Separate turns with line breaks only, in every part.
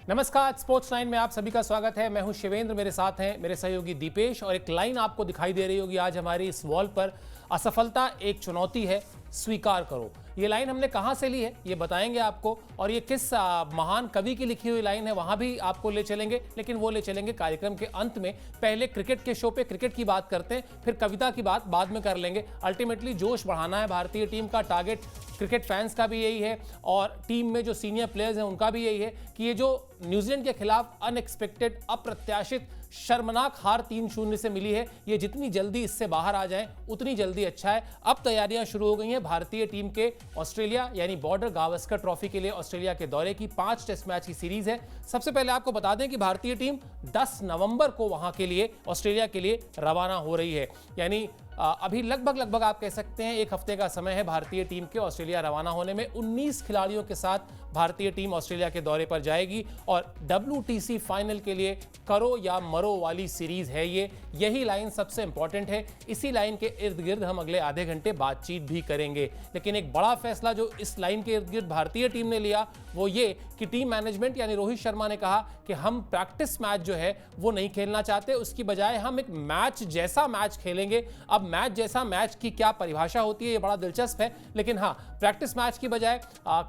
नमस्कार, sports line में आप सभी का स्वागत है। मैं हूं शिवेंद्र, मेरे साथ हैं मेरे सहयोगी दीपेश। और एक लाइन आपको दिखाई दे रही होगी आज हमारी इस वॉल पर, असफलता एक चुनौती है, स्वीकार करो। ये लाइन हमने कहां से ली है ये बताएंगे आपको, और ये किस महान कवि की लिखी हुई लाइन है वहां भी आपको ले चलेंगे, लेकिन वो ले चलेंगे कार्यक्रम के अंत में। पहले क्रिकेट के शो पे क्रिकेट की बात करते हैं, फिर कविता की बात बाद में कर लेंगे। अल्टीमेटली जोश बढ़ाना है भारतीय टीम का टारगेट, क्रिकेट फैंस का भी यही है और टीम में जो सीनियर प्लेयर्स हैं उनका भी यही है कि ये जो न्यूजीलैंड के खिलाफ अनएक्सपेक्टेड, अप्रत्याशित, शर्मनाक हार 3-0 से मिली है, ये जितनी जल्दी इससे बाहर आ जाएं उतनी जल्दी अच्छा है। अब तैयारियां शुरू हो गई हैं भारतीय टीम के ऑस्ट्रेलिया यानी बॉर्डर गावस्कर ट्रॉफी के लिए ऑस्ट्रेलिया के दौरे की 5 टेस्ट मैच की सीरीज है। सबसे पहले आपको बता दें कि भारतीय टीम 10 नवंबर को वहां के लिए ऑस्ट्रेलिया के लिए रवाना हो रही है। यानी अभी लगभग आप कह सकते हैं एक हफ्ते का समय है भारतीय टीम के ऑस्ट्रेलिया रवाना होने में। 19 खिलाड़ियों के साथ भारतीय टीम ऑस्ट्रेलिया के दौरे पर जाएगी और WTC फाइनल के लिए करो या मरो वाली सीरीज है ये। यही लाइन सबसे इंपॉर्टेंट है, इसी लाइन के इर्द गिर्द हम अगले आधे घंटे बातचीत भी करेंगे। लेकिन एक बड़ा फैसला जो इस लाइन के इर्द गिर्द भारतीय टीम ने लिया वो ये कि टीम मैनेजमेंट यानी रोहित शर्मा ने कहा कि हम प्रैक्टिस मैच जो है वो नहीं खेलना चाहते, उसकी बजाय हम एक मैच जैसा मैच खेलेंगे। अब मैच जैसा मैच की क्या परिभाषा होती है ये बड़ा दिलचस्प है, लेकिन हाँ, प्रैक्टिस मैच की बजाय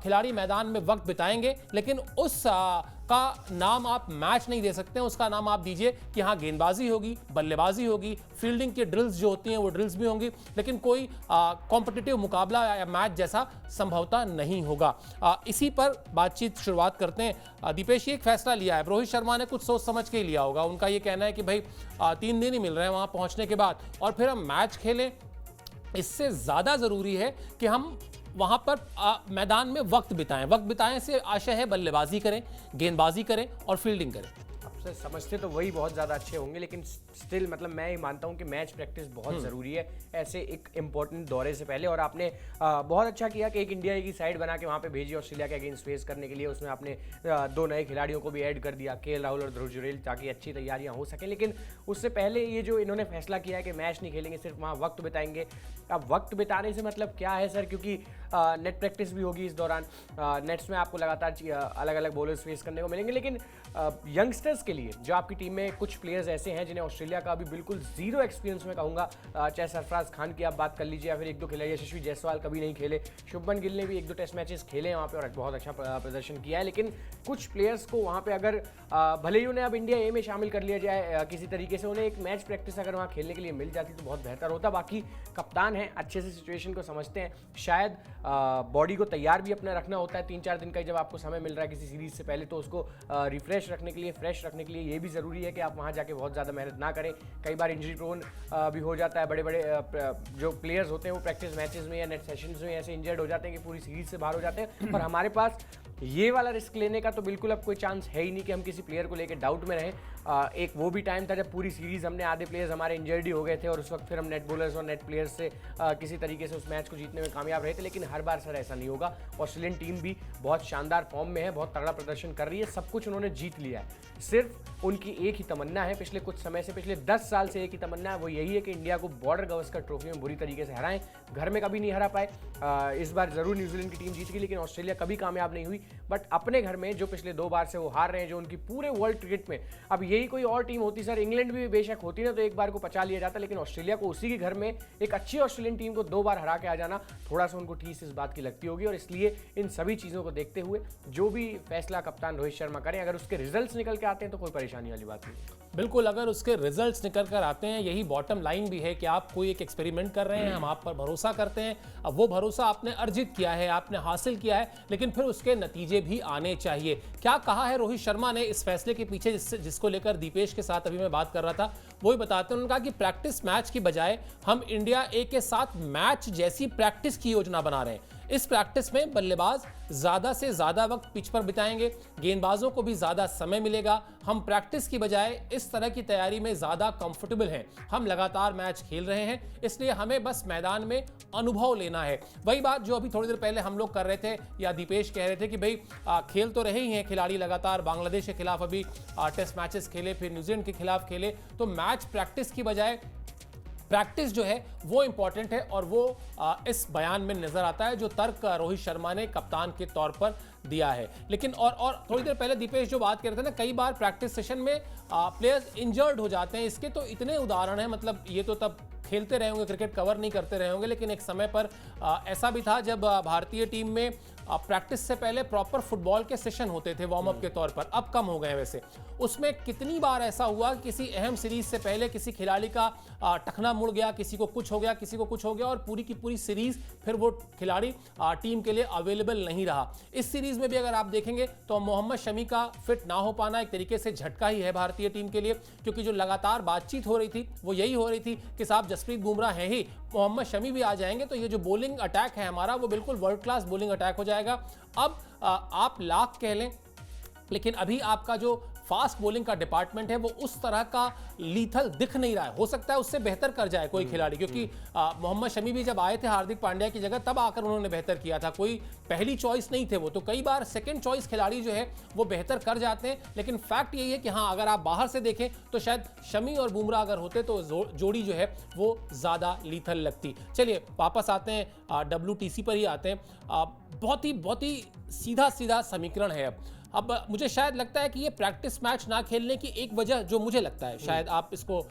खिलाड़ी मैदान में वक्त बिताएंगे, लेकिन उस का नाम आप मैच नहीं दे सकते हैं। उसका नाम आप दीजिए कि हाँ, गेंदबाजी होगी, बल्लेबाजी होगी, फील्डिंग की ड्रिल्स जो होती हैं वो ड्रिल्स भी होंगी, लेकिन कोई कॉम्पिटिटिव मुकाबला या मैच जैसा संभवतः नहीं होगा। इसी पर बातचीत शुरुआत करते हैं। दीपेश, एक फैसला लिया है रोहित शर्मा ने, कुछ सोच समझ के ही लिया होगा। उनका ये कहना है कि भाई 3 दिन ही मिल रहे हैं वहां पहुंचने के बाद और फिर हम मैच खेलें, इससे ज्यादा जरूरी है कि हम वहां पर मैदान में वक्त बिताएं से आशय है बल्लेबाजी करें, गेंदबाजी करें और फील्डिंग करें।
आपसे समझते तो वही बहुत ज़्यादा अच्छे होंगे, लेकिन स्टिल मतलब मैं ही मानता हूं कि मैच प्रैक्टिस बहुत ज़रूरी है ऐसे एक इंपॉर्टेंट दौरे से पहले। और आपने बहुत अच्छा किया कि एक इंडिया की साइड बना के वहां पे भेजी ऑस्ट्रेलिया के अगेंस्ट फेस करने के लिए। उसमें आपने 2 नए खिलाड़ियों को भी ऐड कर दिया, KL राहुल और ध्रुव जुरेल, ताकि अच्छी तैयारियां हो सकें। लेकिन उससे पहले ये जो इन्होंने फैसला किया है कि मैच नहीं खेलेंगे, सिर्फ वहाँ वक्त बिताएंगे। अब वक्त बिताने से मतलब क्या है सर, क्योंकि नेट प्रैक्टिस भी होगी इस दौरान, नेट्स में आपको लगातार अलग अलग बॉलर्स फेस करने को मिलेंगे। लेकिन यंगस्टर्स के लिए जो आपकी टीम में कुछ प्लेयर्स ऐसे हैं जिन्हें ऑस्ट्रेलिया का अभी बिल्कुल जीरो एक्सपीरियंस में कहूँगा, चाहे सरफराज खान की आप बात कर लीजिए या फिर 1-2 खिलाड़ी, यशस्वी जायसवाल कभी नहीं खेले, शुभमन गिल ने भी 1-2 टेस्ट मैचेस खेले हैं वहाँ पे और बहुत अच्छा प्रदर्शन किया है। लेकिन कुछ प्लेयर्स को वहाँ पे अगर भले ही उन्हें अब इंडिया ए में शामिल कर लिया जाए किसी तरीके से, उन्हें एक मैच प्रैक्टिस अगर वहाँ खेलने के लिए मिल जाती तो बहुत बेहतर होता। बाकी कप्तान है, अच्छे से सिचुएशन को समझते हैं, शायद बॉडी को तैयार भी अपना रखना होता है 3-4 दिन का जब आपको समय मिल रहा है किसी सीरीज से पहले, तो उसको रिफ्रेश रखने के लिए, फ्रेश रखने के लिए ये भी ज़रूरी है कि आप वहाँ जाके बहुत ज़्यादा मेहनत ना करें। कई बार इंजरी प्रोन भी हो जाता है, बड़े बड़े जो प्लेयर्स होते हैं वो प्रैक्टिस मैचेस में या नेट सेशंस में ऐसे इंजर्ड हो जाते हैं कि पूरी सीरीज से बाहर हो जाते हैं। पर हमारे पास ये वाला रिस्क लेने का तो बिल्कुल अब कोई चांस है ही नहीं कि हम किसी प्लेयर को लेकर डाउट में रहें। एक वो भी टाइम था जब पूरी सीरीज हमने आधे प्लेयर्स हमारे इंजर्ड ही हो गए थे और उस वक्त फिर हम नेट बॉलर्स और नेट प्लेयर्स से किसी तरीके से उस मैच को जीतने में कामयाब रहे थे। लेकिन हर बार सर ऐसा नहीं होगा। ऑस्ट्रेलियन टीम भी बहुत शानदार फॉर्म में है, बहुत तगड़ा प्रदर्शन कर रही है, सब कुछ उन्होंने जीत लिया है। सिर्फ उनकी एक ही तमन्ना है, पिछले कुछ समय से, पिछले 10 साल से एक ही तमन्ना है, वो यही है कि इंडिया को बॉर्डर गावस्कर ट्रॉफी में बुरी तरीके से हराएं। घर में कभी नहीं हरा पाए, इस बार जरूर न्यूजीलैंड की टीम जीत गई, लेकिन ऑस्ट्रेलिया कभी कामयाब नहीं हुई। बट अपने घर में जो पिछले 2 बार से वो हार रहे हैं, जो उनकी पूरे वर्ल्ड क्रिकेट में, अब यही कोई और टीम होती सर, इंग्लैंड भी बेशक होती ना तो एक बार को पचा लिया जाता, लेकिन ऑस्ट्रेलिया को उसी के घर में एक अच्छी ऑस्ट्रेलियन टीम को 2 बार हरा के आ जाना थोड़ा सा उनको ठीस इस बात की लगती होगी। और इसलिए इन सभी चीज़ों को देखते हुए जो भी फैसला कप्तान रोहित शर्मा करें, अगर उसके रिजल्ट्स निकल के आते हैं तो कोई परेशानी वाली बात नहीं।
बिल्कुल, अगर उसके रिजल्ट्स निकल कर आते हैं, यही बॉटम लाइन भी है कि आप कोई एक एक्सपेरिमेंट कर रहे हैं, हम आप पर भरोसा करते हैं। अब वो भरोसा आपने अर्जित किया है, आपने हासिल किया है, लेकिन फिर उसके नतीजे भी आने चाहिए। क्या कहा है रोहित शर्मा ने इस फैसले के पीछे, जिसको लेकर दीपेश के साथ अभी मैं बात कर रहा था, वही बताते हैं। उन्होंने कहा कि प्रैक्टिस मैच की बजाय हम इंडिया ए के साथ मैच जैसी प्रैक्टिस की योजना बना रहे हैं। इस प्रैक्टिस में बल्लेबाज ज्यादा से ज्यादा वक्त पिच पर बिताएंगे, गेंदबाजों को भी ज्यादा समय मिलेगा। हम प्रैक्टिस की बजाय इस तरह की तैयारी में ज्यादा कंफर्टेबल हैं। हम लगातार मैच खेल रहे हैं, इसलिए हमें बस मैदान में अनुभव लेना है। वही बात जो अभी थोड़ी देर पहले हम लोग कर रहे थे या दीपेश कह रहे थे कि भाई खेल तो रहे ही हैं खिलाड़ी लगातार, बांग्लादेश के खिलाफ अभी टेस्ट मैचेस खेले, फिर न्यूजीलैंड के खिलाफ खेले, तो मैच प्रैक्टिस की बजाय प्रैक्टिस जो है वो इंपॉर्टेंट है और वो इस बयान में नजर आता है जो तर्क रोहित शर्मा ने कप्तान के तौर पर दिया है। लेकिन और थोड़ी देर पहले दीपेश जो बात कर रहे थे ना, कई बार प्रैक्टिस सेशन में प्लेयर्स इंजर्ड हो जाते हैं, इसके तो इतने उदाहरण हैं। मतलब ये तो तब खेलते रहे होंगे, क्रिकेट कवर नहीं करते रहे होंगे, लेकिन एक समय पर ऐसा भी था जब भारतीय टीम में प्रैक्टिस से पहले प्रॉपर फुटबॉल के सेशन होते थे वार्म अप के तौर पर, अब कम हो गए वैसे। उसमें कितनी बार ऐसा हुआ किसी अहम सीरीज से पहले किसी खिलाड़ी का टखना मुड़ गया, किसी को कुछ हो गया, किसी को कुछ हो गया, और पूरी की पूरी सीरीज फिर वो खिलाड़ी टीम के लिए अवेलेबल नहीं रहा। इस सीरीज में भी अगर आप देखेंगे तो मोहम्मद शमी का फिट ना हो पाना एक तरीके से झटका ही है भारतीय टीम के लिए, क्योंकि जो लगातार बातचीत हो रही थी वो यही हो रही थी कि साहब जसप्रीत बुमराह है ही, मोहम्मद शमी भी आ जाएंगे तो ये जो बॉलिंग अटैक है हमारा वो बिल्कुल वर्ल्ड क्लास बॉलिंग अटैक हो जाएगा। अब आप लाख कह लें, लेकिन अभी आपका जो फास्ट बॉलिंग का डिपार्टमेंट है वो उस तरह का लीथल दिख नहीं रहा है। हो सकता है उससे बेहतर कर जाए कोई खिलाड़ी, क्योंकि मोहम्मद शमी भी जब आए थे हार्दिक पांड्या की जगह तब आकर उन्होंने बेहतर किया था, कोई पहली चॉइस नहीं थे वो, तो कई बार सेकंड चॉइस खिलाड़ी जो है वो बेहतर कर जाते हैं। लेकिन फैक्ट यही है कि हाँ, अगर आप बाहर से देखें तो शायद शमी और बुमराह अगर होते तो जोड़ी जो है वो ज़्यादा लीथल लगती। चलिए वापस आते हैं, WTC पर ही आते हैं। बहुत ही सीधा सीधा समीकरण है। अब मुझे शायद लगता है कि ये प्रैक्टिस मैच ना खेलने की एक वजह जो मुझे लगता है, शायद आप इसको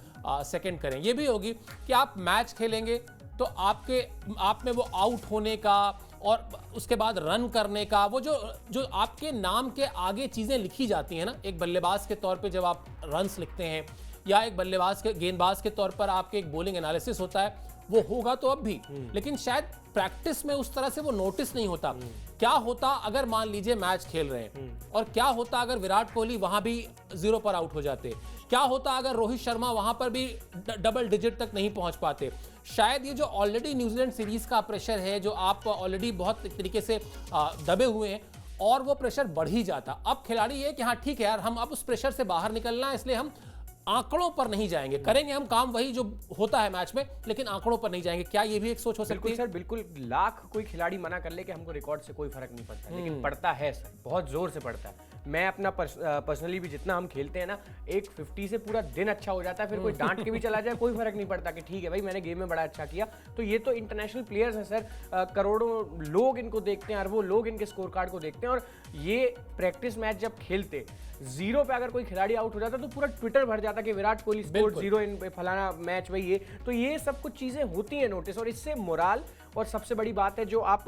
सेकंड करें, ये भी होगी कि आप मैच खेलेंगे तो आप में वो आउट होने का और उसके बाद रन करने का वो जो आपके नाम के आगे चीज़ें लिखी जाती हैं ना, एक बल्लेबाज के तौर पे जब आप रन्स लिखते हैं या एक गेंदबाज के तौर पर आपके एक बॉलिंग एनालिसिस होता है, वो होगा तो अब भी, लेकिन शायद प्रैक्टिस में उस तरह से वो नोटिस नहीं होता। क्या होता अगर मान लीजिए मैच खेल रहे हैं और क्या होता अगर विराट कोहली वहां भी 0 पर आउट हो जाते, क्या होता अगर रोहित शर्मा वहां पर भी डबल डिजिट तक नहीं पहुंच पाते। शायद ये जो ऑलरेडी न्यूजीलैंड सीरीज का प्रेशर है, जो आप ऑलरेडी बहुत तरीके से दबे हुए हैं, और वो प्रेशर बढ़ ही जाता। अब खिलाड़ी ये कि हाँ ठीक है यार, हम अब उस प्रेशर से बाहर निकलना है, इसलिए हम आंकड़ों पर नहीं जाएंगे, करेंगे हम काम वही जो होता है मैच में, लेकिन आंकड़ों पर नहीं जाएंगे। क्या ये भी एक सोच हो सकती है?
सर बिल्कुल, लाख कोई खिलाड़ी मना कर ले कि हमको रिकॉर्ड से कोई फर्क नहीं पड़ता, लेकिन पड़ता है सर, बहुत जोर से पड़ता है। मैं अपना पर्सनली भी जितना हम खेलते हैं ना, एक 50 से पूरा दिन अच्छा हो जाता है, फिर कोई डांट के भी चला जाए कोई फर्क नहीं पड़ता कि ठीक है भाई मैंने गेम में बड़ा अच्छा किया। तो ये तो इंटरनेशनल प्लेयर्स हैं सर, करोड़ों लोग इनको देखते हैं, अरबों लोग इनके स्कोर कार्ड को देखते हैं, और ये प्रैक्टिस मैच जब खेलते 0 पे अगर कोई खिलाड़ी आउट हो जाता तो पूरा ट्विटर भर जाता कि विराट कोहली स्कोर 0 इन फलाना मैच में। ये तो ये सब कुछ चीजें होती हैं नोटिस, और इससे मोराल, और सबसे बड़ी बात है जो आप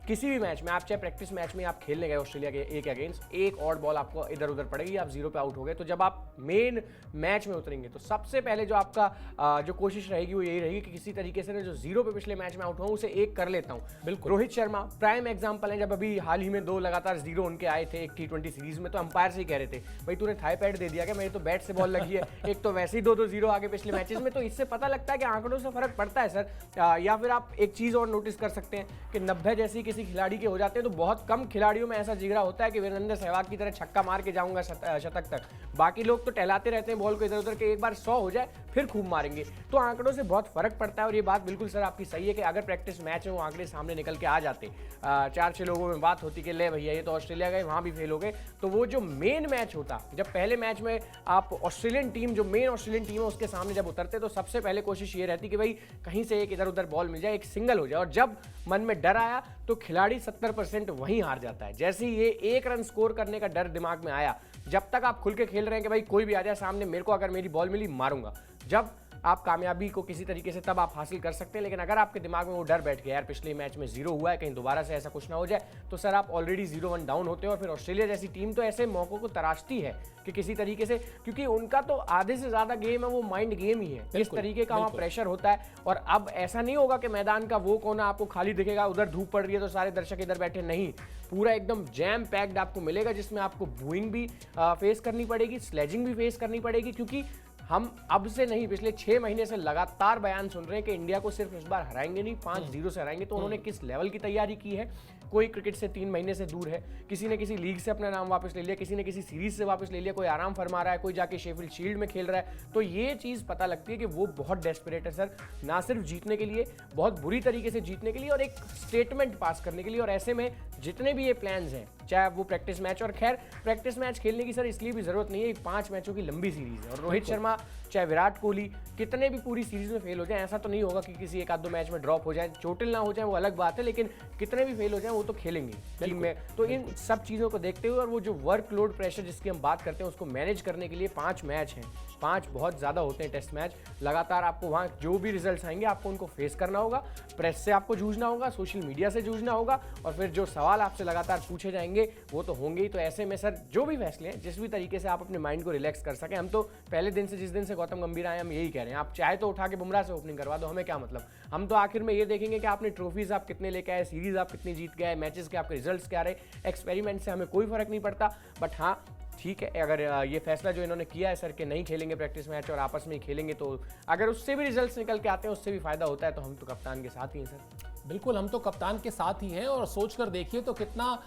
किसी भी मैच में, आप चाहे प्रैक्टिस मैच में आप खेलने गए ऑस्ट्रेलिया के एक अगेंस्ट, एक और बॉल आपको इधर उधर पड़ेगी, आप 0 पे आउट हो गए, तो जब आप मेन मैच में उतरेंगे तो सबसे पहले जो आपका जो कोशिश रहेगी वो यही रहेगी कि किसी तरीके से जो 0 पे पिछले मैच में आउट हुआ उसे 1 कर लेता हूं। बिल्कुल, रोहित शर्मा प्राइम एग्जाम्पल है, जब अभी हाल ही में 2 लगातार 0 उनके आए थे एक T20 सीरीज में, तो अंपायर से ही कह रहे थे भाई तूने थाई पैड दे दिया क्या, मेरे तो बैट से बॉल लगी है, एक तो वैसे ही 2-2-0 आगे पिछले मैचेस में। तो इससे पता लगता है कि आंकड़ों से फर्क पड़ता है सर। या फिर आप एक चीज और नोटिस कर सकते हैं कि 90 जैसी किसी खिलाड़ी के हो जाते हैं तो बहुत कम खिलाड़ियों में ऐसा जिगरा होता है कि वीरेंद्र सहवाग की तरह छक्का मार के जाऊंगा शतक तक। बाकी लोग तो टहलाते रहते हैं बॉल को इधर उधर के, एक बार 100 हो जाए फिर खूब मारेंगे। तो आंकड़ों से बहुत फर्क पड़ता है, और ये बात बिल्कुल सर आपकी सही है कि अगर प्रैक्टिस मैच में वो आंकड़े सामने निकल के आ जाते, 4-6 लोगों में बात होती कि ले भैया ये तो ऑस्ट्रेलिया गए वहां भी फेल हो गए, तो वो जो मेन मैच होता, जब पहले मैच में आप ऑस्ट्रेलियन टीम, जो मेन ऑस्ट्रेलियन टीम है उसके सामने जब उतरते तो सबसे पहले कोशिश ये रहती कि भाई कहीं से एक इधर उधर बॉल मिल जाए, एक सिंगल हो जाए, और जब मन में डर आया तो खिलाड़ी 70% वहीं हार जाता है। जैसे ही ये 1 रन स्कोर करने का डर दिमाग में आया, जब तक आप खुल के खेल रहे हैं कि भाई कोई भी आ जाए सामने, मेरे को अगर मेरी बॉल मिली मारूंगा, जब आप कामयाबी को किसी तरीके से तब आप हासिल कर सकते हैं। लेकिन अगर आपके दिमाग में वो डर बैठ गया यार पिछले मैच में 0 हुआ है, कहीं दोबारा से ऐसा कुछ ना हो जाए, तो सर आप ऑलरेडी 0-1 डाउन होते हो। और फिर ऑस्ट्रेलिया जैसी टीम तो ऐसे मौकों को तराशती है कि किसी तरीके से, क्योंकि उनका तो आधे से ज्यादा गेम है वो माइंड गेम ही है, इस तरीके का वहाँ प्रेशर होता है। और अब ऐसा नहीं होगा कि मैदान का वो कोना आपको खाली दिखेगा, उधर धूप पड़ रही है तो सारे दर्शक इधर बैठे, नहीं, पूरा एकदम जैम पैक्ड आपको मिलेगा, जिसमें आपको बूइंग भी फेस करनी पड़ेगी, स्लेजिंग भी फेस करनी पड़ेगी, क्योंकि हम अब से नहीं पिछले 6 महीने से लगातार बयान सुन रहे हैं कि इंडिया को सिर्फ इस बार हराएंगे नहीं, 5-0 से हराएंगे। तो उन्होंने किस लेवल की तैयारी की है, कोई क्रिकेट से 3 महीने से दूर है, किसी ने किसी लीग से अपना नाम वापस ले लिया, किसी ने किसी सीरीज से वापस ले लिया, कोई आराम फरमा रहा है, कोई जाके शेफील्ड शील्ड में खेल रहा है। तो ये चीज़ पता लगती है कि वो बहुत डेस्परेट है सर, ना सिर्फ जीतने के लिए, बहुत बुरी तरीके से जीतने के लिए और एक स्टेटमेंट पास करने के लिए। और ऐसे में जितने भी ये प्लान्स हैं, चाहे वो प्रैक्टिस मैच, और खैर प्रैक्टिस मैच खेलने की सर इसलिए भी जरूरत नहीं है, 5 मैचों की लंबी सीरीज है, और रोहित शर्मा चाहे विराट कोहली कितने भी पूरी सीरीज में फेल हो जाए, ऐसा तो नहीं होगा कि किसी एक आध दो मैच में ड्रॉप हो जाए, चोटिल ना हो जाए वो अलग बात है, लेकिन कितने भी फेल हो जाए वो तो खेलेंगे टीम में। तो इन सब चीज़ों को देखते हुए और वो जो वर्कलोड प्रेशर जिसकी हम बात करते हैं उसको मैनेज करने के लिए 5 मैच हैं, 5 बहुत ज़्यादा होते हैं टेस्ट मैच। लगातार आपको वहाँ जो भी रिजल्ट्स आएंगे आपको उनको फेस करना होगा, प्रेस से आपको जूझना होगा, सोशल मीडिया से जूझना होगा, और फिर जो सवाल आपसे लगातार पूछे जाएंगे वो तो होंगे ही। तो ऐसे में सर जो भी फैसले हैं, जिस भी तरीके से आप अपने माइंड को रिलैक्स कर सकें, हम तो पहले दिन से, जिस दिन से गौतम गंभीर आए, हम यही कह रहे हैं, आप चाहे तो उठा के बुमराह से ओपनिंग करवा दो, हमें क्या मतलब। हम तो आखिर में ये देखेंगे कि आपने ट्रॉफीज आप कितने लेके आए, सीरीज आप कितनी जीत गए, मैचेस के आपके रिजल्ट्स क्या रहे, एक्सपेरिमेंट से हमें कोई फर्क नहीं पड़ता। बट हाँ ठीक है, अगर ये फैसला जो इन्होंने किया है सर कि नहीं खेलेंगे प्रैक्टिस मैच और आपस में ही खेलेंगे, तो अगर उससे भी रिजल्ट्स निकल के आते हैं, उससे भी फायदा होता है, तो हम तो कप्तान के साथ ही हैं सर।
बिल्कुल, हम तो कप्तान के साथ ही हैं। और सोचकर देखिए तो कितना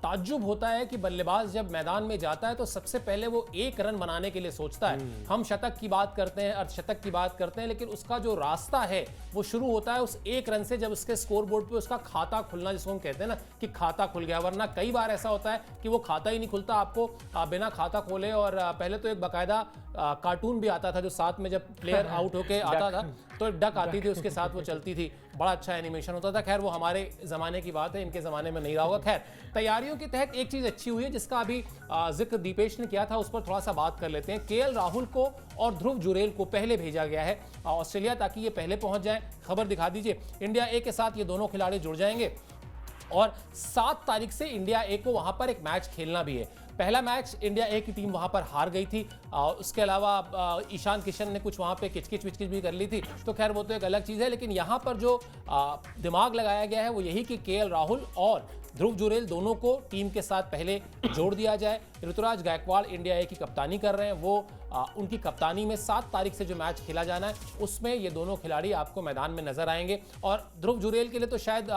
ताज्जुब होता है कि बल्लेबाज जब मैदान में जाता है तो सबसे पहले वो 1 रन बनाने के लिए सोचता है। हम शतक की बात करते हैं, अर्धशतक की बात करते हैं, लेकिन उसका जो रास्ता है वो शुरू होता है उस 1 रन से, जब उसके स्कोर बोर्ड पे उसका खाता खुलना, जिसको हम कहते हैं ना कि खाता खुल गया। वरना कई बार ऐसा होता है कि वो खाता ही नहीं खुलता, आपको बिना खाता खोले। और पहले तो एक बाकायदा कार्टून भी आता था जो साथ में जब प्लेयर आउट होके आता था तो एक डक आती थी, उसके साथ वो चलती थी, बड़ा अच्छा एनिमेशन होता था। खैर वो हमारे ज़माने की बात है, इनके ज़माने में नहीं रहा होगा। खैर तैयारियों के तहत एक चीज़ अच्छी हुई है जिसका अभी जिक्र दीपेश ने किया था, उस पर थोड़ा सा बात कर लेते हैं। केएल राहुल को और ध्रुव जुरेल को पहले भेजा गया है ऑस्ट्रेलिया, ताकि ये पहले पहुंच जाएं। खबर दिखा दीजिए। इंडिया ए के साथ ये दोनों खिलाड़ी जुड़ जाएंगे और 7 तारीख से इंडिया ए को वहां पर एक मैच खेलना भी है। पहला मैच इंडिया ए की टीम वहां पर हार गई थी। उसके अलावा ईशान किशन ने कुछ वहां पे किचकिच विचकिच भी कर ली थी, तो खैर वो तो एक अलग चीज़ है। लेकिन यहाँ पर जो दिमाग लगाया गया है वो यही कि केएल राहुल और ध्रुव जुरेल दोनों को टीम के साथ पहले जोड़ दिया जाए। ऋतुराज गायकवाड़ इंडिया ए की कप्तानी कर रहे हैं, वो उनकी कप्तानी में 7 तारीख से जो मैच खेला जाना है उसमें ये दोनों खिलाड़ी आपको मैदान में नजर आएंगे। और ध्रुव जुरेल के लिए तो शायद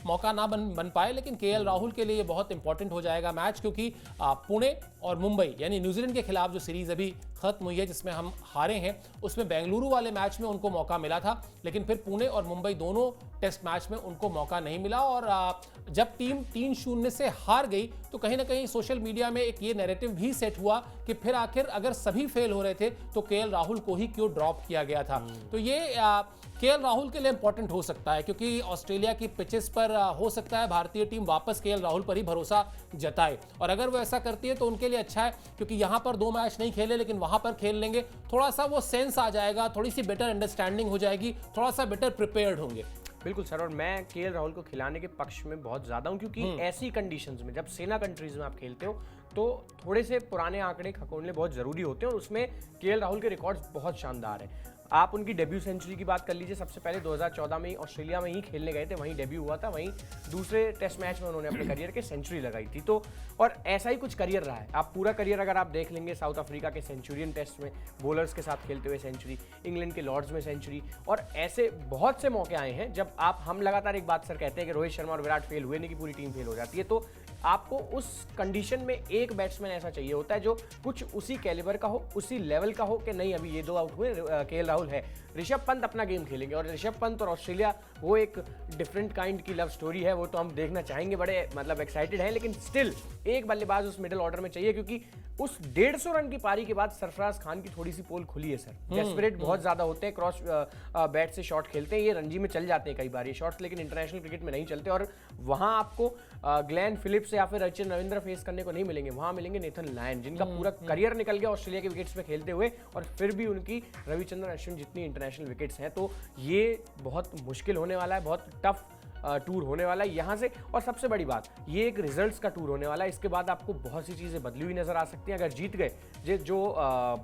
मौका ना बन पाए, लेकिन केएल राहुल के लिए ये बहुत इंपॉर्टेंट हो जाएगा मैच, क्योंकि पुणे और मुंबई यानी न्यूजीलैंड के खिलाफ जो सीरीज अभी खत्म हुई है जिसमें हम हारे हैं, उसमें बेंगलुरु वाले मैच में उनको मौका मिला था, लेकिन फिर पुणे और मुंबई दोनों टेस्ट मैच में उनको मौका नहीं मिला। और जब टीम 3-0 से हार गई तो कहीं ना कहीं सोशल मीडिया में एक ये नैरेटिव भी सेट हुआ कि फिर आखिर अगर सभी फेल हो रहे थे तो केएल राहुल को ही क्यों ड्रॉप किया गया था। तो ये केएल राहुल के लिए इंपॉर्टेंट हो सकता है, क्योंकि ऑस्ट्रेलिया की पिचेस पर हो सकता है भारतीय टीम वापस केएल राहुल पर ही भरोसा जताए। और अगर वो ऐसा करती है तो उनके लिए अच्छा है, क्योंकि यहाँ पर 2 मैच नहीं खेले लेकिन वहां पर खेल लेंगे, थोड़ा सा वो सेंस आ जाएगा, थोड़ी सी बेटर अंडरस्टैंडिंग हो जाएगी, थोड़ा सा बेटर प्रिपेयर्ड होंगे।
बिल्कुल सर, और मैं केएल राहुल को खिलाने के पक्ष में बहुत ज़्यादा हूँ, क्योंकि ऐसी कंडीशंस में जब सेना कंट्रीज में आप खेलते हो तो थोड़े से पुराने आंकड़े खकोड़ने बहुत ज़रूरी होते हैं, और उसमें केएल राहुल के रिकॉर्ड्स बहुत शानदार हैं। आप उनकी डेब्यू सेंचुरी की बात कर लीजिए, सबसे पहले 2014 में ही ऑस्ट्रेलिया में ही खेलने गए थे, वहीं डेब्यू हुआ था, वहीं दूसरे टेस्ट मैच में उन्होंने अपने करियर के सेंचुरी लगाई थी। तो और ऐसा ही कुछ करियर रहा है, आप पूरा करियर अगर आप देख लेंगे, साउथ अफ्रीका के सेंचुरियन टेस्ट में बॉलर्स के साथ खेलते हुए सेंचुरी, इंग्लैंड के लॉर्ड्स में सेंचुरी, और ऐसे बहुत से मौके आए हैं जब हम लगातार एक बात सर कहते हैं कि रोहित शर्मा और विराट फेल हुए नहीं कि पूरी टीम फेल हो जाती है। तो आपको उस कंडीशन में एक बैट्समैन ऐसा चाहिए होता है जो कुछ उसी कैलिबर का हो, उसी लेवल का हो कि नहीं अभी ये 2 आउट हुए, केएल राहुल है, ऋषभ पंत अपना गेम खेलेंगे। और ऋषभ पंत और ऑस्ट्रेलिया वो एक डिफरेंट काइंड की लव स्टोरी है, वो तो हम देखना चाहेंगे, बड़े मतलब एक्साइटेड हैं। लेकिन स्टिल एक बल्लेबाज उस मिडिल ऑर्डर में चाहिए, क्योंकि उस 150 रन की पारी के बाद सरफराज खान की थोड़ी सी पोल खुली है सर। डेस्परेट बहुत ज्यादा होते हैं, क्रॉस बैट से शॉट खेलते हैं, ये रणजी में चल जाते हैं कई बार ये शॉट्स, लेकिन इंटरनेशनल क्रिकेट में नहीं चलते। और वहां आपको ग्लेन फिलिप्स या फिर सचिन रविंद्र फेस करने को नहीं मिलेंगे, वहां मिलेंगे नेथन लायन, जिनका पूरा करियर निकल गया ऑस्ट्रेलिया के विकेट्स पे खेलते हुए, और फिर भी उनकी रविचंद्रन अश्विन जितनी इंटरनेशनल विकेट्स हैं। तो ये बहुत मुश्किल होने वाला है, बहुत टफ टूर होने वाला है यहाँ से। और सबसे बड़ी बात, ये एक रिजल्ट्स का टूर होने वाला है, इसके बाद आपको बहुत सी चीज़ें बदली हुई नजर आ सकती हैं। अगर जीत गए जो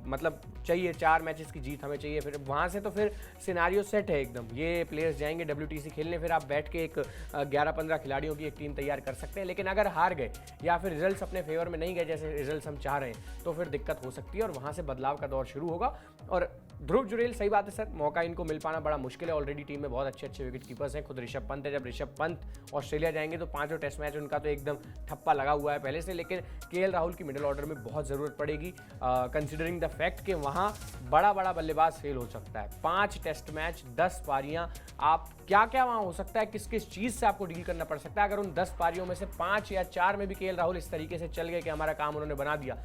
मतलब चाहिए, 4 मैचेस की जीत हमें चाहिए, फिर वहाँ से तो फिर सिनारियो सेट है एकदम। ये प्लेयर्स जाएंगे WTC खेलने, फिर आप बैठ के एक 11-15 खिलाड़ियों की एक टीम तैयार कर सकते हैं। लेकिन अगर हार गए या फिर रिजल्ट्स अपने फेवर में नहीं गए जैसे रिजल्ट्स हम चाह रहे हैं, तो फिर दिक्कत हो सकती है और वहाँ से बदलाव का दौर शुरू होगा। और ध्रुव जुरेल, सही बात है सर, मौका इनको मिल पाना बड़ा मुश्किल है। ऑलरेडी टीम में बहुत अच्छे विकेट कीपर्स हैं, खुद ऋषभ पंत है। जब ऋषभ पंत ऑस्ट्रेलिया जाएंगे तो 5 टेस्ट मैच उनका तो एकदम ठप्पा लगा हुआ है पहले से। लेकिन केएल राहुल की मिडिल ऑर्डर में बहुत ज़रूरत पड़ेगी, कंसिडरिंग द फैक्ट कि वहाँ बड़ा बल्लेबाज फेल हो सकता है। 5 टेस्ट मैच, 10 पारियां, आप क्या क्या वहाँ हो सकता है, किस किस चीज़ से आपको डील करना पड़ सकता है। अगर उन 10 पारियों में से 5 या 4 में भी केएल राहुल इस तरीके से चल गए कि हमारा काम उन्होंने बना दिया,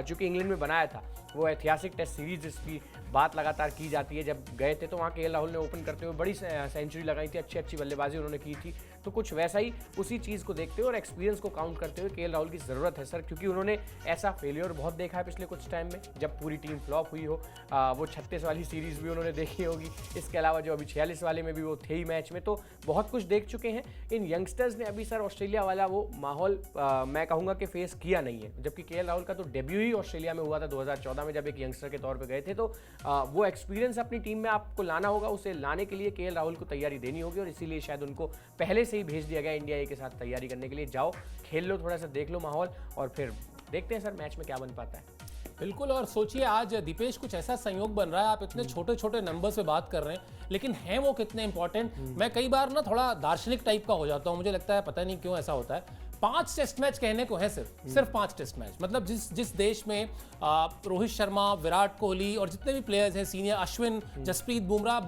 चूंकि इंग्लैंड में बनाया था, वो ऐतिहासिक टेस्ट सीरीज जिसकी बात लगातार की जाती है, जब गए थे तो वहाँ केएल राहुल ने ओपन करते हुए बड़ी सेंचुरी लगाई थी, अच्छी बल्लेबाजी उन्होंने की थी। तो कुछ वैसा ही उसी चीज़ को देखते हुए और एक्सपीरियंस को काउंट करते हुए केएल राहुल की ज़रूरत है सर, क्योंकि उन्होंने ऐसा फेलियर बहुत देखा है पिछले कुछ टाइम में जब पूरी टीम फ्लॉप हुई हो। वो 36 वाली सीरीज़ भी उन्होंने देखी होगी, इसके अलावा जो अभी 46 वाले में भी वो थे ही मैच में, तो बहुत कुछ देख चुके हैं। इन यंगस्टर्स ने अभी सर ऑस्ट्रेलिया वाला वो माहौल मैं कहूँगा कि फेस किया नहीं है, जबकि केएल राहुल का तो डेब्यू ही ऑस्ट्रेलिया में हुआ था 2014 में, जब एक यंगस्टर के तौर पर गए थे। तो वो एक्सपीरियंस अपनी टीम में आपको लाना होगा, उसे लाने के लिए केएल राहुल को तैयारी देनी होगी और इसीलिए शायद उनको पहले से ही भेज दिया गया इंडिया ए के साथ तैयारी करने के लिए। जाओ खेल लो, थोड़ा सा देख लो माहौल और फिर देखते हैं सर मैच में क्या बन पाता है।
बिल्कुल। और सोचिए आज दीपेश कुछ ऐसा संयोग बन रहा है, आप इतने छोटे छोटे नंबर्स पे बात कर रहे हैं लेकिन हैं वो कितने इंपॉर्टेंट। मैं कई बार ना थोड़ा दार्शनिक टाइप का हो जाता हूँ, मुझे लगता है पता नहीं क्यों ऐसा होता है। 5 टेस्ट मैच कहने को है, सिर्फ 5 टेस्ट मैच, मतलब जिस देश में रोहित शर्मा, विराट कोहली और जितने भी प्लेयर्स हैं senior, Ashwin, Jasprit Bumrah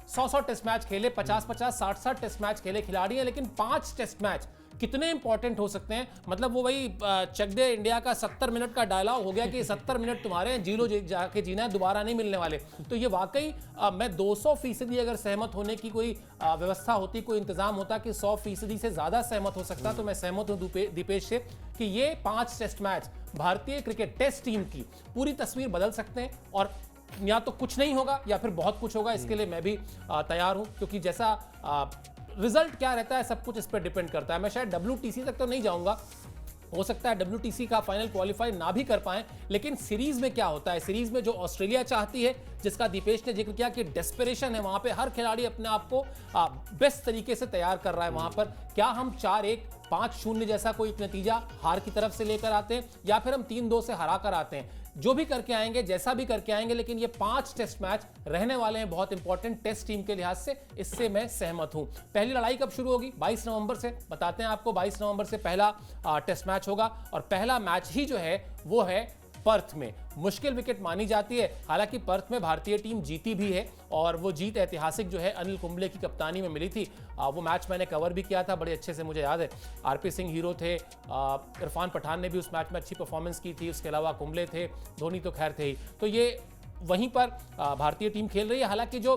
100 test match खेले, 50 60 टेस्ट मैच खेले खिलाड़ी हैं, लेकिन 5 टेस्ट मैच कितने इंपॉर्टेंट हो सकते हैं। मतलब वो वही चक दे इंडिया का 70 मिनट का डायलॉग हो गया कि 70 मिनट तुम्हारे हैं, जी लो जाके जीना है, दोबारा नहीं मिलने वाले। तो ये वाकई मैं 200% अगर सहमत होने की कोई व्यवस्था होती, कोई इंतजाम होता कि 100% से ज़्यादा सहमत हो सकता, तो मैं सहमत हूँ दीपेश से कि ये 5 टेस्ट मैच भारतीय क्रिकेट टेस्ट टीम की पूरी तस्वीर बदल सकते हैं और या तो कुछ नहीं होगा या फिर बहुत कुछ होगा। इसके लिए मैं भी तैयार हूं, क्योंकि जैसा रिजल्ट क्या रहता है सब कुछ इस पर डिपेंड करता है। मैं शायद WTC तक तो नहीं जाऊंगा, हो सकता है WTC का फाइनल क्वालिफाई ना भी कर पाएं, लेकिन सीरीज में क्या होता है, सीरीज में जो ऑस्ट्रेलिया चाहती है, जिसका दीपेश ने जिक्र किया कि डेस्परेशन है वहां पे, हर खिलाड़ी अपने आप को बेस्ट तरीके से तैयार कर रहा है वहां पर। क्या हम 4-1 5-0 जैसा कोई नतीजा हार की तरफ से लेकर आते हैं या फिर हम 3-2 से हरा कर आते हैं, जो भी करके आएंगे, जैसा भी करके आएंगे, लेकिन ये 5 टेस्ट मैच रहने वाले हैं बहुत इंपॉर्टेंट टेस्ट टीम के लिहाज से, इससे मैं सहमत हूं। पहली लड़ाई कब शुरू होगी? 22 नवंबर से, बताते हैं आपको। 22 नवंबर से पहला टेस्ट मैच होगा और पहला मैच ही जो है वो है पर्थ में। मुश्किल विकेट मानी जाती है, हालांकि पर्थ में भारतीय टीम जीती भी है और वो जीत ऐतिहासिक जो है अनिल कुंबले की कप्तानी में मिली थी। वो मैच मैंने कवर भी किया था बड़े अच्छे से, मुझे याद है। आरपी सिंह हीरो थे, इरफान पठान ने भी उस मैच में अच्छी परफॉर्मेंस की थी, उसके अलावा कुंबले थे, धोनी तो खैर थे ही। तो ये वहीं पर भारतीय टीम खेल रही है। हालांकि जो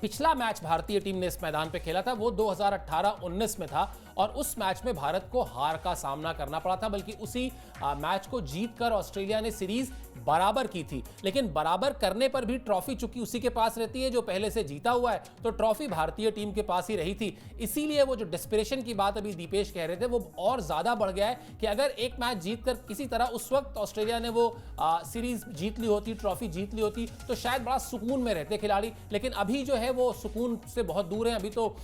पिछला मैच भारतीय टीम ने इस मैदान पे खेला था वो 2018-19 में था और उस मैच में भारत को हार का सामना करना पड़ा था, बल्कि उसी मैच को जीतकर ऑस्ट्रेलिया ने सीरीज बराबर की थी। लेकिन बराबर करने पर भी ट्रॉफी चूंकि उसी के पास रहती है जो पहले से जीता हुआ है, तो ट्रॉफी भारतीय टीम के पास ही रही थी। इसीलिए वो जो डेस्परेशन की बात अभी दीपेश कह रहे थे वो और ज्यादा बढ़ गया है कि अगर एक मैच जीतकर किसी तरह उस वक्त ऑस्ट्रेलिया ने वो सीरीज जीत ली होती, ट्रॉफी जीत ली होती, तो शायद बड़ा सुकून में रहते खिलाड़ी। लेकिन अभी जो है वो सुकून से बहुत दूर है। अभी तो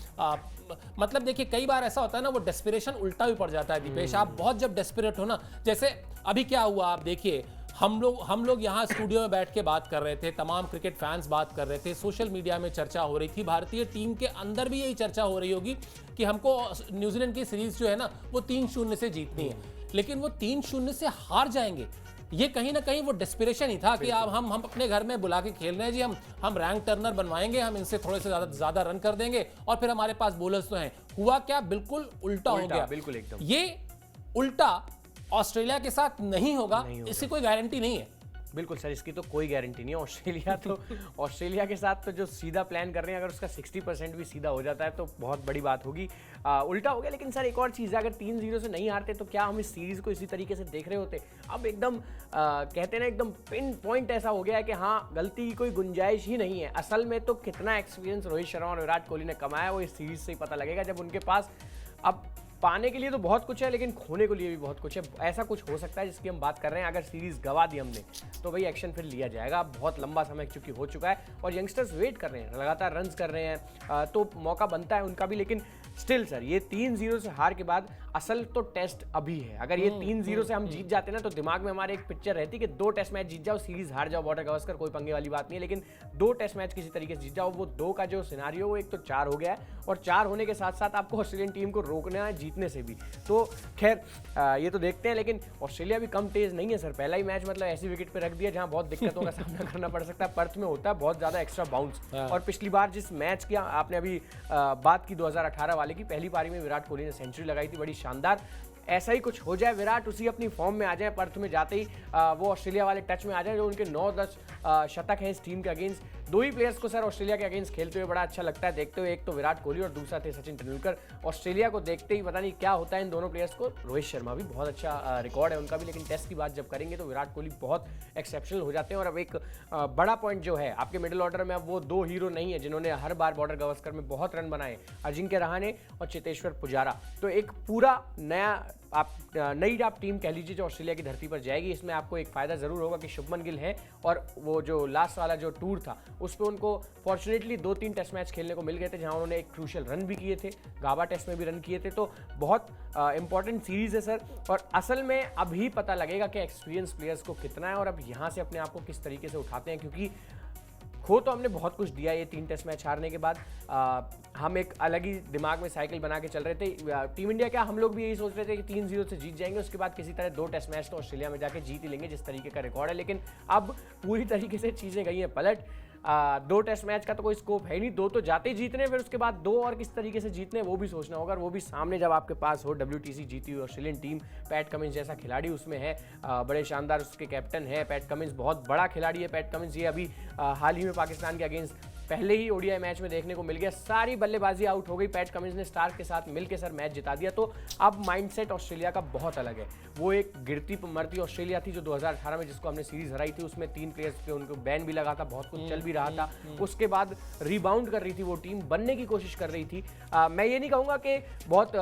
मतलब देखिए कई बार ऐसा होता है ना, वो डेस्परेशन उल्टा भी पड़ जाता है दीपेश। आप बहुत जब डेस्परेट हो ना, जैसे अभी क्या हुआ आप देखिए, हम लोग यहाँ स्टूडियो में बैठ के बात कर रहे थे, तमाम क्रिकेट फैंस बात कर रहे थे, सोशल मीडिया में चर्चा हो रही थी, भारतीय टीम के अंदर भी यही चर्चा हो रही होगी कि हमको न्यूजीलैंड की सीरीज जो है ना वो 3-0 से जीतनी है, लेकिन वो 3-0 से हार जाएंगे। ये कहीं ना कहीं वो डेस्पिरेशन ही था कि अब हम अपने घर में बुला के खेल रहे हैं जी, हम रैंक टर्नर बनवाएंगे, हम इनसे थोड़े से ज्यादा रन कर देंगे और फिर हमारे पास बॉलर्स तो हैं। हुआ क्या? बिल्कुल उल्टा हो गया।
बिल्कुल एकदम
ये उल्टा ऑस्ट्रेलिया के साथ नहीं होगा, इसकी कोई गारंटी नहीं है।
बिल्कुल सर, इसकी तो कोई गारंटी नहीं है। ऑस्ट्रेलिया के साथ तो जो सीधा प्लान कर रहे हैं, अगर उसका 60% भी सीधा हो जाता है तो बहुत बड़ी बात होगी। उल्टा हो गया। लेकिन सर एक और चीज़ है, अगर 3-0 से नहीं हारते तो क्या हम इस सीरीज़ को इसी तरीके से देख रहे होते? अब एकदम कहते हैं ना, एकदम पिन पॉइंट ऐसा हो गया है कि हाँ, गलती की कोई गुंजाइश ही नहीं है। असल में तो कितना एक्सपीरियंस रोहित शर्मा और विराट कोहली ने कमाया वो इस सीरीज़ से ही पता लगेगा, जब उनके पास अब पाने के लिए तो बहुत कुछ है लेकिन खोने के लिए भी बहुत कुछ है। ऐसा कुछ हो सकता है जिसकी हम बात कर रहे हैं, अगर सीरीज गवा दी हमने तो भाई एक्शन फिर लिया जाएगा। बहुत लंबा समय चूंकि हो चुका है और यंगस्टर्स वेट कर रहे हैं, लगातार रन्स कर रहे हैं, तो मौका बनता है उनका भी। लेकिन स्टिल सर, ये 3-0 से हार के बाद असल तो टेस्ट अभी है। अगर ये 3-0 से हम जीत जाते ना तो दिमाग में हमारे एक पिक्चर रहती कि 2 टेस्ट मैच जीत जाओ, सीरीज हार जाओ बॉर्डर गावस्कर, कोई पंगे वाली बात नहीं है। लेकिन 2 टेस्ट मैच किसी तरीके से जीत जाओ, वो 2 का जो सिनारियो वो एक तो 4 हो गया है और 4 होने के साथ साथ आपको ऑस्ट्रेलियन टीम को रोकना है जीतने से भी। तो खैर ये तो देखते हैं, लेकिन ऑस्ट्रेलिया भी कम तेज नहीं है सर। पहला ही मैच मतलब ऐसी विकेट पे रख दिया जहां बहुत दिक्कतों का सामना करना पड़ सकता है। पर्थ में होता है बहुत ज्यादा एक्स्ट्रा बाउंस। और पिछली बार जिस मैच की आपने अभी बात की 2018 वाले की, पहली पारी में विराट कोहली ने सेंचुरी लगाई थी, बड़ी शानदार। ऐसा ही कुछ हो जाए, विराट उसी अपनी फॉर्म में आ जाए, पर्थ में जाते ही वो ऑस्ट्रेलिया वाले टच में आ जाए, जो उनके 9-10 शतक हैं इस टीम के अगेंस्ट। दो ही प्लेयर्स को सर ऑस्ट्रेलिया के अगेंस्ट खेलते हुए बड़ा अच्छा लगता है देखते हुए, एक तो विराट कोहली और दूसरा थे सचिन तेंदुलकर। ऑस्ट्रेलिया को देखते ही पता नहीं क्या होता है इन दोनों प्लेयर्स को। रोहित शर्मा भी बहुत अच्छा रिकॉर्ड है उनका भी, लेकिन टेस्ट की बात जब करेंगे तो विराट कोहली बहुत एक्सेप्शनल हो जाते हैं। और अब एक बड़ा पॉइंट जो है आपके मिडिल ऑर्डर में, अब वो दो हीरो नहीं है जिन्होंने हर बार बॉर्डर गावस्कर में बहुत रन बनाए, अजिंक्य रहाणे और चेतेश्वर पुजारा। तो एक पूरा नई आप टीम कह लीजिए जो ऑस्ट्रेलिया की धरती पर जाएगी। इसमें आपको एक फायदा जरूर होगा कि शुभमन गिल है, और वो जो लास्ट वाला जो टूर था उस पर उनको फॉर्चुनेटली 2-3 टेस्ट मैच खेलने को मिल गए थे, जहां उन्होंने एक क्रूशियल रन भी किए थे, गाबा टेस्ट में भी रन किए थे। तो बहुत इंपॉर्टेंट सीरीज है सर, और असल में अभी पता लगेगा कि एक्सपीरियंस प्लेयर्स को कितना है और अब यहाँ से अपने आप को किस तरीके से उठाते हैं, क्योंकि खो तो हमने बहुत कुछ दिया ये 3 टेस्ट मैच हारने के बाद। हम एक अलग ही दिमाग में साइकिल बना के चल रहे थे। टीम इंडिया क्या, हम लोग भी यही सोच रहे थे कि 3-0 से जीत जाएंगे, उसके बाद किसी तरह 2 टेस्ट मैच तो ऑस्ट्रेलिया में जाके जीत ही लेंगे जिस तरीके का रिकॉर्ड है। लेकिन अब पूरी तरीके से चीज़ें गई हैं पलट। 2 टेस्ट मैच का तो कोई स्कोप है नहीं, 2 तो जाते ही जीतने, फिर उसके बाद 2 और किस तरीके से जीतने वो भी सोचना होगा। और वो भी सामने जब आपके पास हो WTC जीती हुई ऑस्ट्रेलियन टीम, पैट कमिंस जैसा खिलाड़ी उसमें है, बड़े शानदार उसके कैप्टन है पैट कमिंस, बहुत बड़ा खिलाड़ी है पैट कमिंस। ये अभी हाल ही में पाकिस्तान के अगेंस्ट पहले ही ओडीआई मैच में देखने को मिल गया, सारी बल्लेबाजी आउट हो गई, पैट कमिंस ने स्टार्क के साथ मिलकर सर मैच जिता दिया। तो अब माइंडसेट ऑस्ट्रेलिया का बहुत अलग है। वो एक गिरती मरती ऑस्ट्रेलिया थी जो 2018 में जिसको हमने सीरीज हराई थी, उसमें 3 प्लेयर्स पे उनको बैन भी लगा था, बहुत कुछ चल भी रहा था। उसके बाद रिबाउंड कर रही थी वो टीम, बनने की कोशिश कर रही थी। मैं ये नहीं कहूँगा कि बहुत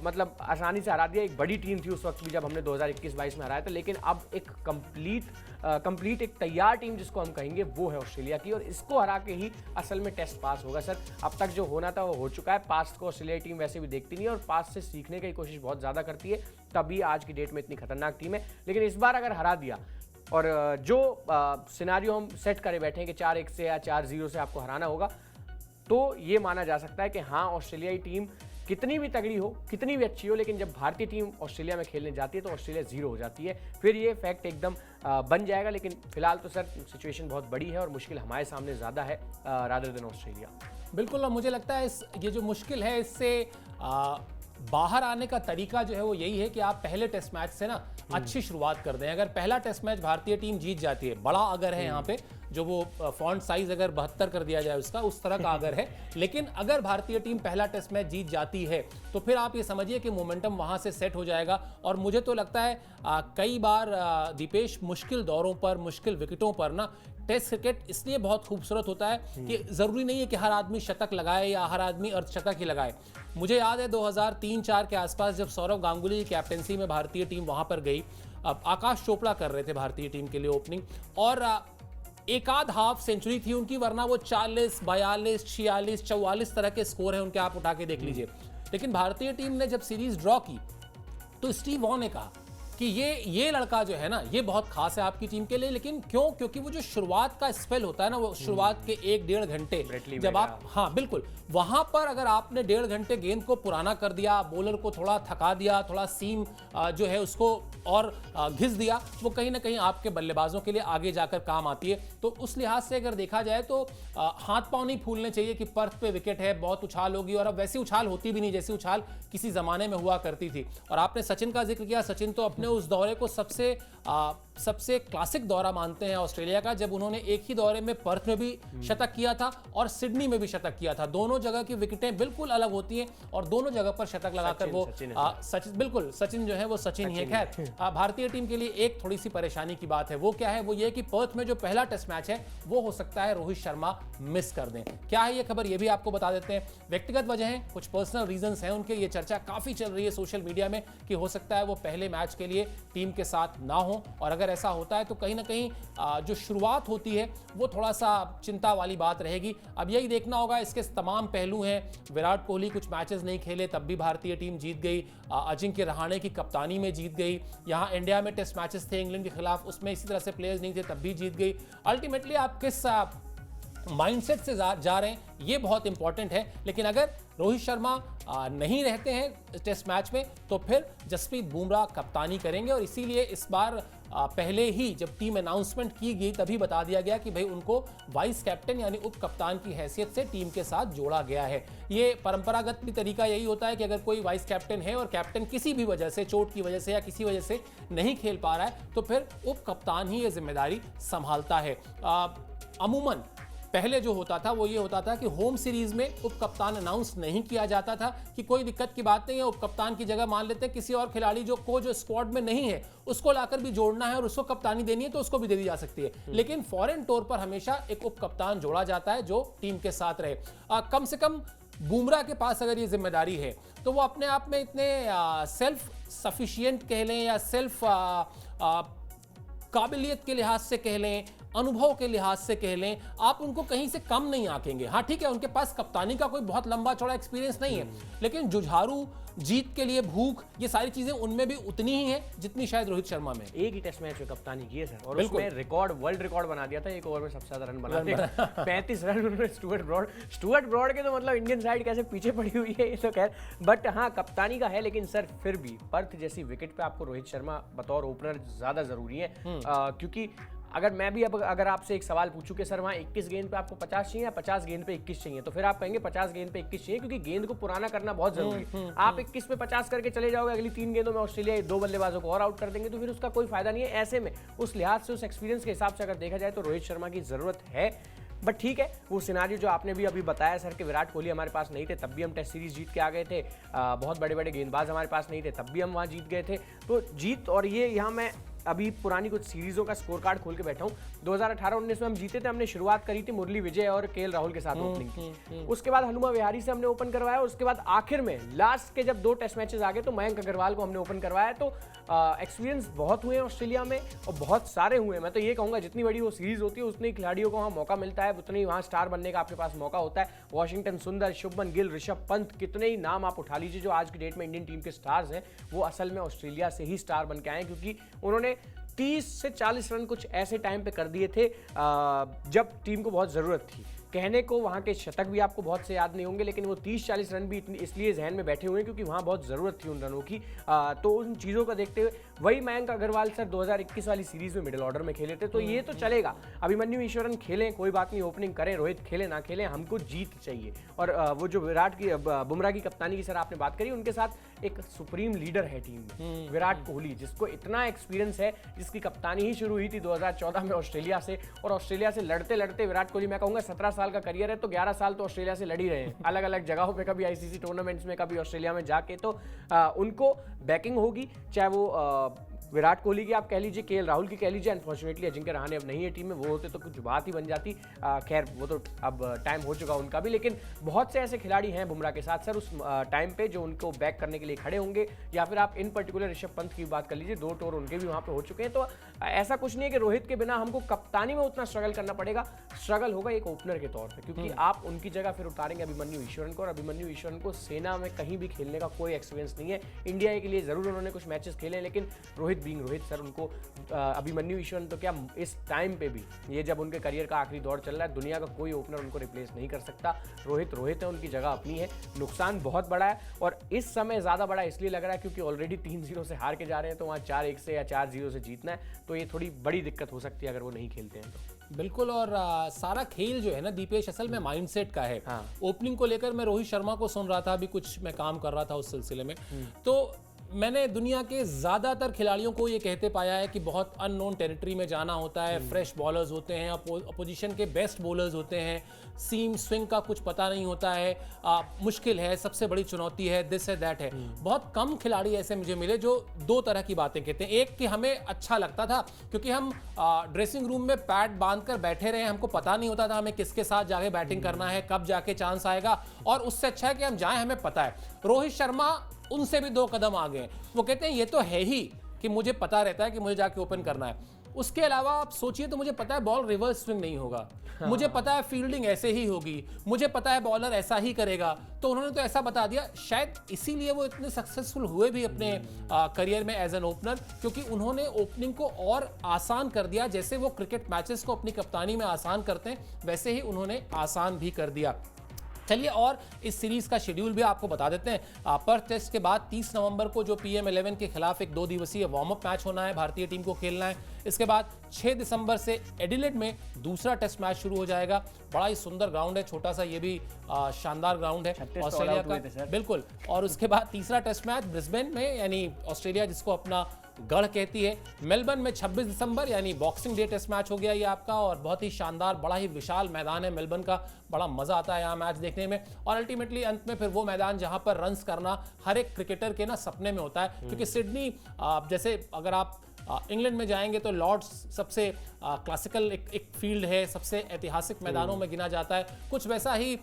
मतलब आसानी से हरा दिया, एक बड़ी टीम थी उस वक्त भी जब हमने 2021-22 में हराया था, लेकिन अब एक कंप्लीट एक तैयार टीम जिसको हम कहेंगे वो है ऑस्ट्रेलिया की, और इसको हरा के ही असल में टेस्ट पास होगा सर। अब तक जो होना था वो हो चुका है। पास्ट को ऑस्ट्रेलिया टीम वैसे भी देखती नहीं है और पास्ट से सीखने की कोशिश बहुत ज़्यादा करती है, तभी आज की डेट में इतनी खतरनाक टीम है। लेकिन इस बार अगर हरा दिया, और जो सिनारियो हम सेट करे बैठे हैं कि 4-1 से या 4-0 से आपको हराना होगा, तो ये माना जा सकता है कि हाँ ऑस्ट्रेलियाई टीम कितनी भी तगड़ी हो, कितनी भी अच्छी हो, लेकिन जब भारतीय टीम ऑस्ट्रेलिया में खेलने जाती है तो ऑस्ट्रेलिया 0 हो जाती है। फिर ये फैक्ट एकदम बन जाएगा। लेकिन फिलहाल तो सर सिचुएशन बहुत बड़ी है और मुश्किल हमारे सामने ज़्यादा है रादर देन ऑस्ट्रेलिया।
बिल्कुल, और मुझे लगता है ये जो मुश्किल है इससे बाहर आने का तरीका जो है वो यही है कि आप पहले टेस्ट मैच से ना अच्छी शुरुआत कर दें। अगर पहला टेस्ट मैच भारतीय टीम जीत जाती है, बड़ा अगर है यहाँ पे, जो वो फॉन्ट साइज अगर 72 कर दिया जाए उसका, उस तरह का अगर है, लेकिन अगर भारतीय टीम पहला टेस्ट मैच जीत जाती है तो फिर आप ये समझिए कि मोमेंटम वहां से सेट हो जाएगा। और मुझे तो लगता है कई बार दीपेश मुश्किल दौरों पर, मुश्किल विकेटों पर ना टेस्ट क्रिकेट इसलिए बहुत खूबसूरत होता है कि जरूरी नहीं है कि हर आदमी शतक लगाए या हर आदमी अर्धशतक ही लगाए। मुझे याद है 2003-4 के आसपास जब सौरव गांगुली की कैप्टेंसी में भारतीय टीम वहां पर गई, अब आकाश चोपड़ा कर रहे थे भारतीय टीम के लिए ओपनिंग, और एक आध हाफ सेंचुरी थी उनकी, वरना वो 40, 42, 46, 44 तरह के स्कोर हैं उनके, आप उठा के देख लीजिए। लेकिन भारतीय टीम ने जब सीरीज ड्रॉ की तो स्टीव वॉ ने कहा कि ये लड़का जो है ना ये बहुत खास है आपकी टीम के लिए। लेकिन क्यों? क्योंकि वो जो शुरुआत का स्पेल होता है ना, वो शुरुआत के 1-1.5 घंटे जब आप, हाँ बिल्कुल, वहां पर अगर आपने 1.5 घंटे गेंद को पुराना कर दिया, बॉलर को थोड़ा थका दिया, थोड़ा सीम जो है उसको और घिस दिया, वो कहीं ना कहीं आपके बल्लेबाजों के लिए आगे जाकर काम आती है। तो उस लिहाज से अगर देखा जाए तो हाथ पांव नहीं फूलने चाहिए कि पर्थ पे विकेट है, बहुत उछाल होगी, और अब वैसी उछाल होती भी नहीं जैसी उछाल किसी जमाने में हुआ करती थी। और आपने सचिन का जिक्र किया, सचिन तो अपने उस दौरे को सबसे क्लासिक दौरा मानते हैं ऑस्ट्रेलिया का, जब उन्होंने एक ही दौरे में पर्थ में भी शतक किया था और सिडनी में भी शतक किया था। दोनों जगह की विकेटें बिल्कुल अलग होती हैं और दोनों जगह पर शतक लगाकर वो सचिन बिल्कुल सचिन जो है वो सचिन ही है। खैर भारतीय टीम के लिए एक थोड़ी सी परेशानी की बात है, वो क्या है? वो ये कि पर्थ में जो पहला टेस्ट मैच है वो हो सकता है रोहित शर्मा मिस कर दें। क्या है ये खबर, ये भी आपको बता देते हैं। व्यक्तिगत वजहें, कुछ पर्सनल रीजंस हैं उनके, ये चर्चा काफी चल रही है सोशल मीडिया में कि हो सकता है वो पहले मैच के लिए टीम के साथ ना हो, और अगर ऐसा होता है तो कहीं ना कहीं जो शुरुआत होती है वो थोड़ा सा चिंता वाली बात रहेगी। अब यही देखना होगा, इसके तमाम पहलू हैं। विराट कोहली कुछ मैचेस नहीं खेले तब भी भारतीय टीम जीत गई, अजिंक्य रहाणे की कप्तानी में जीत गई, यहाँ इंडिया में टेस्ट मैचेस थे इंग्लैंड के खिलाफ, उसमें इसी तरह से प्लेयर्स नहीं थे तब भी जीत गई। अल्टीमेटली आप किस माइंडसेट से जा रहे हैं, ये बहुत इंपॉर्टेंट है। लेकिन अगर रोहित शर्मा नहीं रहते हैं टेस्ट मैच में तो फिर जसप्रीत बुमराह कप्तानी करेंगे। और इसीलिए इस बार पहले ही जब टीम अनाउंसमेंट की गई तभी बता दिया गया कि भाई उनको वाइस कैप्टन यानी उप कप्तान की हैसियत से टीम के साथ जोड़ा गया है। ये परंपरागत भी तरीका यही होता है कि अगर कोई वाइस कैप्टन है और कैप्टन किसी भी वजह से, चोट की वजह से या किसी वजह से नहीं खेल पा रहा है तो फिर उप कप्तान ही ये जिम्मेदारी संभालता है। अमूमन पहले जो होता था वो ये होता था कि होम सीरीज में उप कप्तान अनाउंस नहीं किया जाता था कि कोई दिक्कत की बात नहीं है, उप कप्तान की जगह मान लेते हैं किसी और खिलाड़ी जो स्क्वाड में नहीं है उसको लाकर भी जोड़ना है और उसको कप्तानी देनी है तो उसको भी दे दी जा सकती है। लेकिन फॉरेन टूर पर हमेशा एक उप कप्तान जोड़ा जाता है जो टीम के साथ रहे। कम से कम बुमराह के पास अगर ये जिम्मेदारी है तो वो अपने आप में इतने सेल्फ सफिशिएंट कह लें या सेल्फ काबिलियत के लिहाज से कह लें, अनुभव के लिहाज से कह लें, आप उनको कहीं से कम नहीं आंकेंगे। हाँ ठीक है, उनके पास कप्तानी का कोई बहुत लंबा चौड़ा एक्सपीरियंस नहीं है, लेकिन जुझारू, जीत के लिए भूख, ये सारी चीजें उनमें भी उतनी ही है जितनी शायद रोहित शर्मा में।
एक ही टेस्ट मैच में कप्तानी की है सर और उसमें रिकॉर्ड, वर्ल्ड रिकॉर्ड बना दिया था, एक ओवर में सबसे ज्यादा रन बना दिया 35 रन उन्होंने स्टुअर्ट ब्रॉड के। तो मतलब इंडियन साइड कैसे पीछे पड़ी हुई है ये तो खैर, बट हाँ कप्तानी का है। लेकिन सर फिर भी पर्थ जैसी विकेट पे आपको रोहित शर्मा बतौर ओपनर ज्यादा जरूरी है, क्योंकि अगर मैं भी अब अगर आपसे एक सवाल पूछूं कि सर वहाँ 21 गेंद पे आपको 50 चाहिए या 50 गेंद पे 21 चाहिए, तो फिर आप कहेंगे 50 गेंद पे 21 चाहिए, क्योंकि गेंद को पुराना करना बहुत जरूरी है। आप 21 पे 50 करके चले जाओगे, अगली 3 गेंदों में ऑस्ट्रेलिया 2 बल्लेबाजों को और आउट कर देंगे, तो फिर उसका कोई फायदा नहीं है। ऐसे में उस लिहाज से, उस एक्सपीरियंस के हिसाब से अगर देखा जाए तो रोहित शर्मा की जरूरत है। बट ठीक है, वो सिनारियो जो आपने भी अभी बताया सर कि विराट कोहली हमारे पास नहीं थे तब भी हम टेस्ट सीरीज जीत के आ गए थे, बहुत बड़े बड़े गेंदबाज हमारे पास नहीं थे तब भी हम वहाँ जीत गए थे। तो जीत, और ये यहाँ मैं अभी पुरानी कुछ सीरीजों का स्कोर कार्ड खोल के बैठा हूँ। 2018-19 में हम जीते थे, हमने शुरुआत करी थी मुरली विजय और केएल राहुल के साथ ओपनिंग की। उसके बाद हनुमा विहारी से हमने ओपन करवाया, उसके बाद आखिर में लास्ट के जब 2 टेस्ट मैचेस आ गए तो मयंक अग्रवाल को हमने ओपन करवाया। तो एक्सपीरियंस बहुत हुए हैं ऑस्ट्रेलिया में और बहुत सारे हुए हैं। मैं तो ये कहूँगा जितनी बड़ी वो सीरीज होती है उतनी खिलाड़ियों को वहाँ मौका मिलता है, उतनी वहाँ स्टार बनने का आपके पास मौका होता है। वॉशिंगटन सुंदर, शुभमन गिल, ऋषभ पंत, कितने ही नाम आप उठा लीजिए जो आज की डेट में इंडियन टीम के स्टार्स हैं, वो असल में ऑस्ट्रेलिया से ही स्टार बन के आए, क्योंकि उन्होंने 30 से 40 रन कुछ ऐसे टाइम पे कर दिए थे जब टीम को बहुत ज़रूरत थी। कहने को वहाँ के शतक भी आपको बहुत से याद नहीं होंगे, लेकिन वो 30-40 रन भी इसलिए जहन में बैठे हुए हैं क्योंकि वहाँ बहुत ज़रूरत थी उन रनों की। तो उन चीज़ों को देखते हुए वही मयंक अग्रवाल सर 2021 वाली सीरीज़ में मिडिल ऑर्डर में खेले थे, तो ये तो चलेगा। अभिमन्यु ईश्वरन खेलें, कोई बात नहीं, ओपनिंग करें, रोहित खेले ना खेलें, हमको जीत चाहिए। और वो जो बुमराह की कप्तानी की सर आपने बात करी, उनके साथ एक सुप्रीम लीडर है टीम में, विराट कोहली, जिसको इतना एक्सपीरियंस है, जिसकी कप्तानी ही शुरू हुई थी 2014 में ऑस्ट्रेलिया से, और ऑस्ट्रेलिया से लड़ते लड़ते विराट कोहली, मैं कहूँगा 17 साल का करियर है तो 11 साल तो ऑस्ट्रेलिया से लड़ ही रहे हैं अलग अलग जगहों पे, कभी आईसीसी टूर्नामेंट्स में, कभी ऑस्ट्रेलिया में जाके। तो उनको बैकिंग होगी, चाहे वो विराट कोहली की आप कह लीजिए, केएल राहुल की कह लीजिए। अनफॉर्चुनेटली अजिंक्य रहाणे अब नहीं है टीम में, वो होते तो कुछ बात ही बन जाती। खैर वो तो अब टाइम हो चुका उनका भी, लेकिन बहुत से ऐसे खिलाड़ी हैं बुमराह के साथ सर उस टाइम पे जो उनको बैक करने के लिए खड़े होंगे। या फिर आप इन पर्टिकुलर ऋषभ पंत की बात कर लीजिए, 2 टूर उनके भी वहाँ पे हो चुके हैं। तो ऐसा कुछ नहीं है कि रोहित के बिना हमको कप्तानी में उतना स्ट्रगल करना पड़ेगा, स्ट्रगल होगा एक ओपनर के तौर पर, क्योंकि आप उनकी जगह फिर उतारेंगे अभिमन्यु ईश्वरन को, और अभिमन्यु ईश्वरन को सेना में कहीं भी खेलने का कोई एक्सपीरियंस नहीं है। इंडिया के लिए जरूर उन्होंने कुछ मैचेस खेले, लेकिन रोहित बीइंग रोहित सर, उनको अभिमन्यु ईश्वरन तो क्या, इस टाइम पे भी, ये जब उनके करियर का आखिरी दौर चल रहा है, दुनिया का कोई ओपनर उनको रिप्लेस नहीं कर सकता। रोहित रोहित है, उनकी जगह अपनी है। नुकसान बहुत बड़ा है, और इस समय ज़्यादा बड़ा इसलिए लग रहा है क्योंकि ऑलरेडी 3-0 से हार के जा रहे हैं, तो वहाँ 4-1 से या 4-0 से जीतना है, तो ये थोड़ी बड़ी दिक्कत हो सकती है अगर वो नहीं खेलते हैं तो।
बिल्कुल, और सारा खेल जो है ना दीपेश, असल में माइंडसेट का है।
हाँ।
ओपनिंग को लेकर मैं रोहित शर्मा को सुन रहा था, अभी कुछ मैं काम कर रहा था उस सिलसिले में, तो मैंने दुनिया के ज़्यादातर खिलाड़ियों को ये कहते पाया है कि बहुत अननोन टेरिटरी में जाना होता है, फ्रेश बॉलर्स होते हैं, अपोजिशन के बेस्ट बॉलर्स होते हैं, सीम स्विंग का कुछ पता नहीं होता है, मुश्किल है, सबसे बड़ी चुनौती है, दिस है दैट है। बहुत कम खिलाड़ी ऐसे मुझे मिले जो 2 तरह की बातें कहते हैं। एक कि हमें अच्छा लगता था क्योंकि हम ड्रेसिंग रूम में पैड बांध कर बैठे रहे, हमको पता नहीं होता था हमें किसके साथ जाके बैटिंग करना है, कब जाके चांस आएगा, और उससे अच्छा है कि हम जाएं, हमें पता है। रोहित शर्मा उनसे भी 2 कदम आगे हैं। वो कहते हैं ये तो है ही कि मुझे पता रहता है कि मुझे जाके ओपन करना है। उसके अलावा आप सोचिए तो मुझे पता है बॉल रिवर्स स्विंग नहीं होगा, मुझे पता है फील्डिंग ऐसे ही होगी, मुझे पता है बॉलर ऐसा ही करेगा, तो उन्होंने तो ऐसा बता दिया। शायद इसीलिए वो इतने सक्सेसफुल हुए भी अपने करियर में एज एन ओपनर, क्योंकि उन्होंने ओपनिंग को और आसान कर दिया। जैसे वो क्रिकेट मैचेस को अपनी कप्तानी में आसान करते हैं, वैसे ही उन्होंने आसान भी कर दिया। चलिए और इस सीरीज का शेड्यूल भी आपको बता देते हैं। पर्थ टेस्ट के बाद 30 नवंबर को जो PM11 के खिलाफ एक 2 दिवसीय वार्म अप मैच होना है, भारतीय टीम को खेलना है। इसके बाद 6 दिसंबर से एडिलेड में दूसरा टेस्ट मैच शुरू हो जाएगा। बड़ा ही सुंदर ग्राउंड है, छोटा सा ये भी शानदार ग्राउंड है ऑस्ट्रेलिया का, बिल्कुल। और उसके बाद तीसरा टेस्ट मैच ब्रिस्बेन में, यानी ऑस्ट्रेलिया जिसको अपना गढ़ कहती है, मेलबर्न में 26 दिसंबर यानी बॉक्सिंग डे टेस्ट मैच हो गया ये आपका। और बहुत ही शानदार, बड़ा ही विशाल मैदान है मेलबर्न का, बड़ा मजा आता है यहाँ मैच देखने में। और अल्टीमेटली अंत में फिर वो मैदान जहां पर रन्स करना हर एक क्रिकेटर के ना सपने में होता है, क्योंकि सिडनी, जैसे अगर आप इंग्लैंड में जाएंगे तो लॉर्ड्स सबसे क्लासिकल एक फील्ड है, सबसे ऐतिहासिक मैदानों में गिना जाता है। कुछ वैसा ही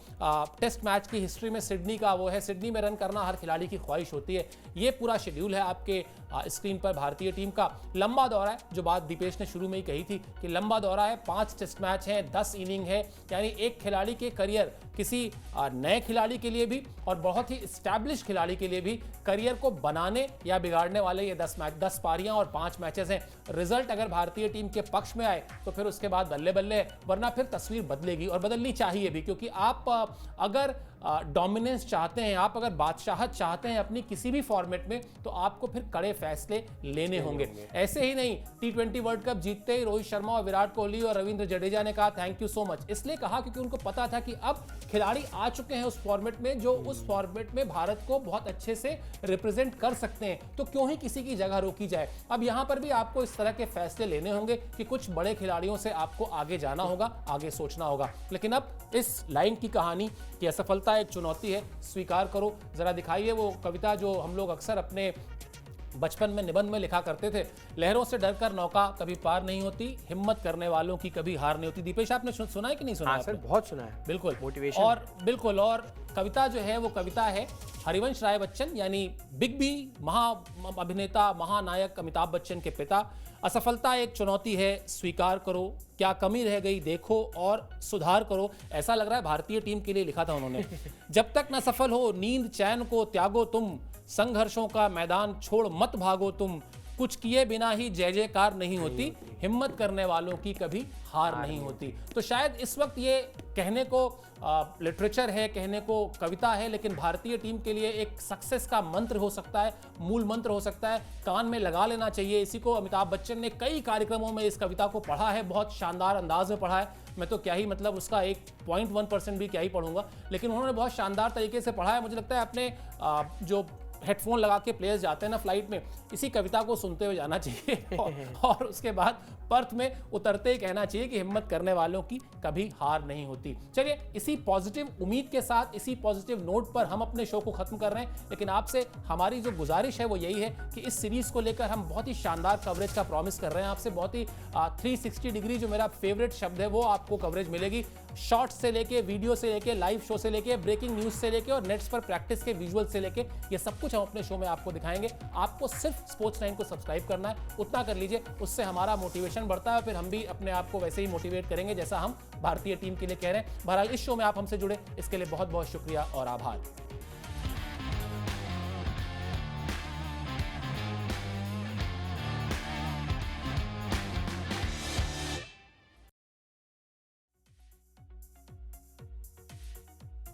टेस्ट मैच की हिस्ट्री में सिडनी का वो है, सिडनी में रन करना हर खिलाड़ी की ख्वाहिश होती है। ये पूरा शेड्यूल है आपके स्क्रीन पर भारतीय टीम का। लंबा दौरा है, जो बात दीपेश ने शुरू में ही कही थी कि लंबा दौरा है, 5 टेस्ट मैच हैं, 10 इनिंग है, यानी एक खिलाड़ी के करियर, किसी नए खिलाड़ी के लिए भी और बहुत ही स्टैब्लिश खिलाड़ी के लिए भी, करियर को बनाने या बिगाड़ने वाले ये 10 पारियां और 5 मैचेस हैं। रिजल्ट अगर भारतीय टीम के पक्ष में आए तो फिर उसके बाद बल्ले बल्ले, वरना फिर तस्वीर बदलेगी और बदलनी चाहिए भी, क्योंकि आप अगर डोमिनेंस चाहते हैं, आप अगर बादशाहत चाहते हैं अपनी किसी भी फॉर्मेट में, तो आपको फिर कड़े फैसले लेने होंगे। ऐसे ही नहीं, T20 वर्ल्ड कप जीतते ही रोहित शर्मा और विराट कोहली और रविंद्र जडेजा ने कहा थैंक यू सो मच। इसलिए कहा क्योंकि उनको पता था कि अब खिलाड़ी आ चुके हैं उस फॉर्मेट में, जो उस फॉर्मेट में भारत को बहुत अच्छे से रिप्रेजेंट कर सकते हैं, तो क्यों ही किसी की जगह रोकी जाए। अब यहां पर भी आपको इस तरह के फैसले लेने होंगे कि कुछ बड़े खिलाड़ियों से आपको आगे जाना होगा, आगे सोचना होगा। लेकिन अब इस लाइन की कहानी कि असफलता एक चुनौती है, स्वीकार करो। जरा दिखाइए वो कविता जो हम लोग अक्सर अपने बचपन में निबंध में लिखा करते थे, लहरों से डरकर नौका कभी पार नहीं होती, हिम्मत करने वालों की कभी हार नहीं होती। दीपेश, आपने सुना है कि नहीं सुना?
हाँ सर, बहुत सुना है।
बिल्कुल,
मोटिवेशन।
और बिल्कुल, और कविता जो है वो कविता है हरिवंश राय बच्चन, यानी बिग बी, महा अभिनेता, महानायक अमिताभ बच्चन के पिता। असफलता एक चुनौती है, स्वीकार करो, क्या कमी रह गई देखो और सुधार करो। ऐसा लग रहा है भारतीय टीम के लिए लिखा था उन्होंने। जब तक न सफल हो नींद चैन को त्यागो तुम, संघर्षों का मैदान छोड़ मत भागो तुम, कुछ किए बिना ही जय जयकार नहीं होती, हिम्मत करने वालों की कभी हार नहीं होती। तो शायद इस वक्त ये कहने को लिटरेचर है, कहने को कविता है, लेकिन भारतीय टीम के लिए एक सक्सेस का मंत्र हो सकता है, मूल मंत्र हो सकता है, कान में लगा लेना चाहिए इसी को। अमिताभ बच्चन ने कई कार्यक्रमों में इस कविता को पढ़ा है, बहुत शानदार अंदाज में पढ़ा है। मैं तो क्या ही मतलब उसका 1.1% भी क्या ही पढ़ूंगा, लेकिन उन्होंने बहुत शानदार तरीके से पढ़ा है। मुझे लगता है अपने जो हेडफोन लगा के प्लेयर्स जाते हैं ना फ्लाइट में, इसी कविता को सुनते हुए जाना चाहिए और उसके बाद पर्थ में उतरते ही कहना चाहिए कि हिम्मत करने वालों की कभी हार नहीं होती। चलिए, इसी पॉजिटिव उम्मीद के साथ, इसी पॉजिटिव नोट पर हम अपने शो को खत्म कर रहे हैं। लेकिन आपसे हमारी जो गुजारिश है वो यही है कि इस सीरीज को लेकर हम बहुत ही शानदार कवरेज का प्रॉमिस कर रहे हैं आपसे। बहुत ही 360 डिग्री, जो मेरा फेवरेट शब्द है, वो आपको कवरेज मिलेगी। शॉर्ट्स से लेके, वीडियो से लेके, लाइव शो से लेके, ब्रेकिंग न्यूज से लेके और नेट्स पर प्रैक्टिस के विजुअल से लेके, ये सब कुछ हम अपने शो में आपको दिखाएंगे। आपको सिर्फ स्पोर्ट्स 9 को सब्सक्राइब करना है, उतना कर लीजिए, उससे हमारा मोटिवेशन बढ़ता है, फिर हम भी अपने आप को वैसे ही मोटिवेट करेंगे जैसा हम भारतीय टीम के लिए कह रहे हैं। बहरहाल इस शो में आप हमसे जुड़े, इसके लिए बहुत बहुत शुक्रिया और आभार।